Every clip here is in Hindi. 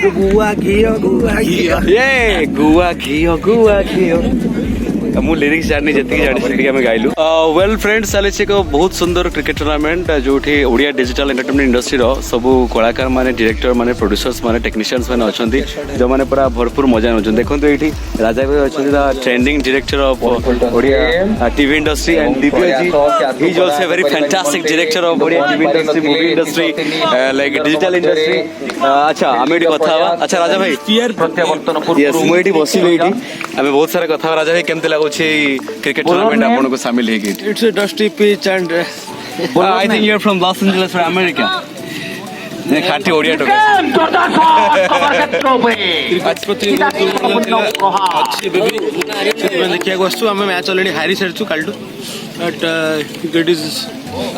गुआ घियो ये गुआ घियो मु लिरिक्स जानी जी जानी आम गाइलु वेल फ्रेंड्स चली एक बहुत सुंदर क्रिकेट टूर्नामेंट जो ओडिया डिजिटल एंटरटेनमेंट इंडस्ट्री सब कलाकार माने डायरेक्टर माने प्रोड्यूसर्स माने टेक्नीशियंस माने अच्छी जो मैंने पूरा भरपूर मजा नौ देखो ये राजा भाई अच्छा trending director of Odia TV industry and Divya ji he is also very fantastic director of Odia TV industry movie industry like digital industry अच्छा आम ये कथा अच्छा राजा भाई यस मुझे बसिली आम बहुत सारा कथा राजा भाई केमती क्रिकेट टूर्नामेंट आपन को शामिल है कि it's a dusty pitch and I think you are from Los Angeles from America ने खाटी ओडिया टोका राजपति अच्छी बेबी देखिया वस्तु हम मैच ऑलरेडी हारी सरचु कालटू but it is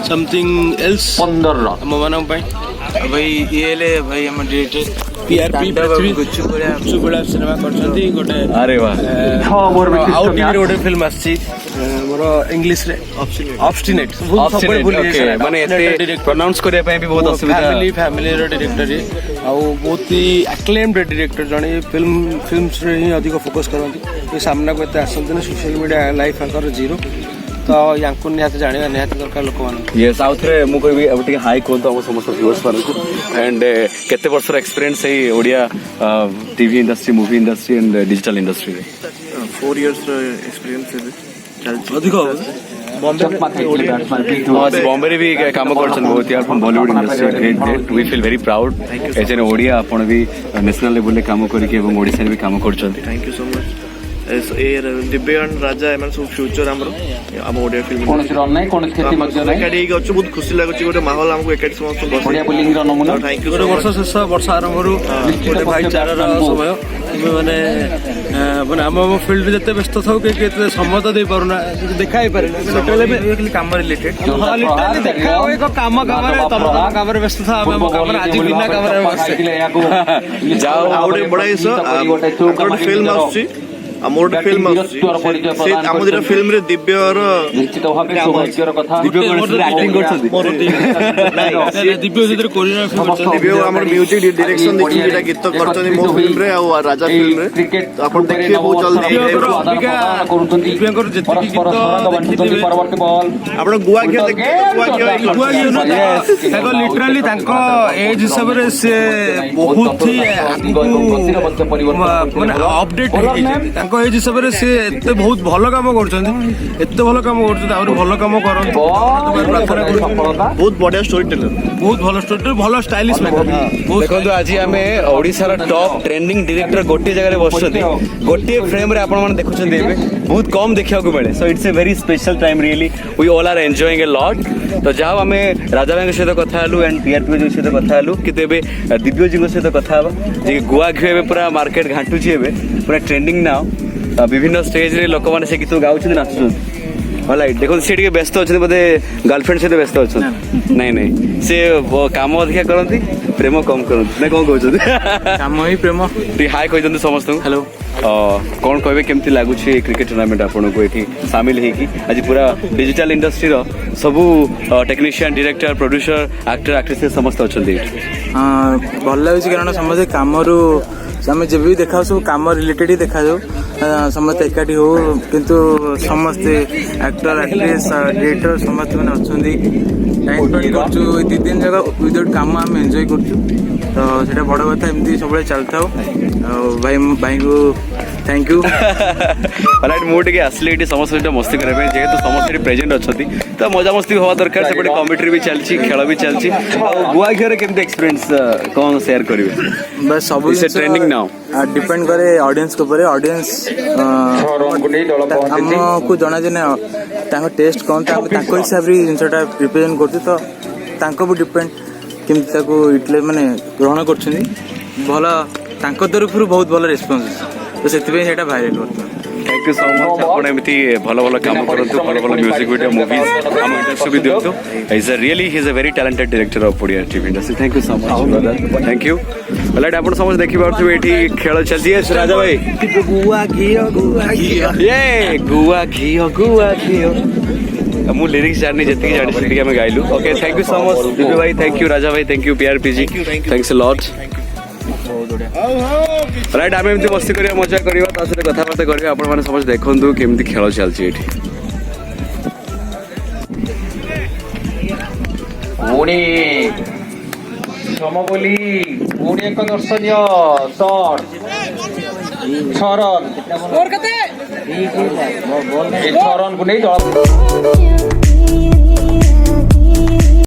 something else 15 run हम मानम पई भाई ये ले भाई हम डायरेक्टर पीआरपी गुच्चू बड़ा सिनेमा करछंती गोटे अरे वाह 6 ओवर में आउट टीवी गोटे फिल्म आछि मोर इंग्लिश रे ऑब्स्टिनेट सब भूल गए माने एते प्रोनाउंस करे पई भी बहुत असुविधा फैमिली रो डायरेक्टर रे आ बहुत ही एक्लेम्ड डायरेक्टर जने फिल्म्स रे ही अधिक फोकस करंती ए सामना को एते आसंतने सोशल मीडिया लाइफ आकर जीरो तो यांको निहात जानिबा निहात दरकार लोक मान ये साउथ रे मु कहबी अब टिके हाई कोन तो हम समस्त व्यूअर्स मान एंड केते वर्ष एक्सपीरियंस है Odia TV industry movie industry and digital industry रे 4 इयर्स एक्सपीरियंस है अधिक बॉम्बे रे भी काम करछन बहुत यार from Bollywood industry great great we feel very proud as an Odia आपण भी नेशनल लेवल रे काम करके एवं ओडिसा रे भी काम करछन thank you so much Divya Raja एम सब फ्यूचर आम ओडिया फिल्म कोन रन नै कोन खेती मध्य नै एकाडी अच्छु बहुत खुशी लागुची गोटे माहौल हमको एकाडी समस्त ओडिया बोलिंग रो नमूना थैंक यू वर्ष शेष वर्ष आरंभ रु गोटे भाईचारा समय माने माने हम फील्ड जते व्यस्त थाउ के केते समय तो दे पारुना देखा ही पारे बेसिकली काम रिलेटेड हां लिटरली देखा एक काम रे तम काम रे व्यस्त था हम काम रे आज बिना काम रे व्यस्त जाओ आउडे बड़ाई सो गोटे फिल्म आछी अमोड फिल्म से आमदिरा फिल्म रे दिव्य रो निश्चित भाबे सौभाग्यर कथा दिव्य गणेश एक्टिंग करछथि नाही दिव्य सेतर कोरियन फिल्म दिव्य हमर म्यूजिक डायरेक्शन देखि जेटा गीत करछथि मो फिल्म रे आ राजा फिल्म रे क्रिकेट आपण देखिए बहुत जल्दी दिव्य कर जति गीत परवर्ती बॉल आपण गुआ के गुआ के ताको लिटरली ताको एज हिसाब रे से बहुत ही माने अपडेट एज हिसाब से एते बहुत भल काम करते भल काम करते भल काम कर बहुत बढ़िया स्टोरी टेलर बहुत भल स्टोरी टेलर भल स्टाइलिश देखो आज आम ओडिशार टॉप ट्रेंडिंग डायरेक्टर गोटे जगह बसुँच गोटे फ्रेम रे आपण माने देखुछन बहुत कम देखा मिले so it's a very special time really we all are enjoying a lot तो जाओ आम राजा भाई सहित कथा हलु एंड पीआरपी जी सहित कथा हलु कि दिव्य जी सहित कथा जे गुआ घिउ पूरा मार्केट घाटुची पूरा ट्रेंडिंग नाउ विभिन्न स्टेज रे लोक माने से गीत गाउछन नाचुछन होला देखो से व्यस्त अच्छे बोधे गर्लफ्रेंड सहित व्यस्त अच्छा नहीं नहीं से काम अधिका करती प्रेम कम करती ना कौन कहते काम ही प्रेम हाय कही समस्त हेलो कौन कहे केमती लगुच क्रिकेट टूर्नामेंट आपन को ये सामिल होगी आज पूरा डिजिटल इंडस्ट्री सबू technician director producer actor actress समस्त अच्छा भल लगे कारण समझे कम आम जब भी देखा सब कम रिलेटेड ही देखा जाऊ समस्ते एकाठी हो किंतु समस्ते एक्टर एक्ट्रेस डायरेक्टर समस्त मैंने अच्छा टाइम स्पेंड कर 2 दिन जगह विदाउट काम आम एंजॉय कर तो सेटा बड़ कथा एमती सब चलता भाई भाई को थैंक यू राइट मुझे आसली ये समस्त सहित मस्ती करने जेहेतु समस्त प्रेजेंट अच्छा तो मजा मस्ती हवा दरकार से कमेंट्री भी चलती खेल भी चलती गुआ घिउ केमती एक्सपीरियंस कौन शेयर करेंगे बस सब ट्रेंडिंग नाउ डिपेंड करे ऑडियंस के ऊपर ऑडियंस हमको जना जे टेस्ट कौन हिसाब से जिनसा रिप्रेजेंट कर तो डिपेंड केमती यूटिलाइज माने ग्रहण कर भल तरफ बहुत भल रेस्पॉन्स तो से भाइराल करते थैंक यू सो मच आप एमती भल भल काम करते भल भल म्यूजिक वीडियो मूवीज आम इंडस्ट्री भी दिखु is really he is a very talented director of Odia TV industry thank you so much thank you right आप समझ देखी पार्थे ये खेल चलती है राजा भाई गुआ घियो मु लिरिक्स जानी जी जानी आम गाइलु okay thank you so much Divya भाई थैंक यू राजा भाई thank you P R P ji thanks a lot right आम एमती मस्ती करिया मजा करिया ता सहित कथबार्ता करिया आपण माने समझ देखंतु केमती खेल चलछि एठी पुणी समबोली पुणी एक दर्शनीय शॉट छरन छरन को नहीं दल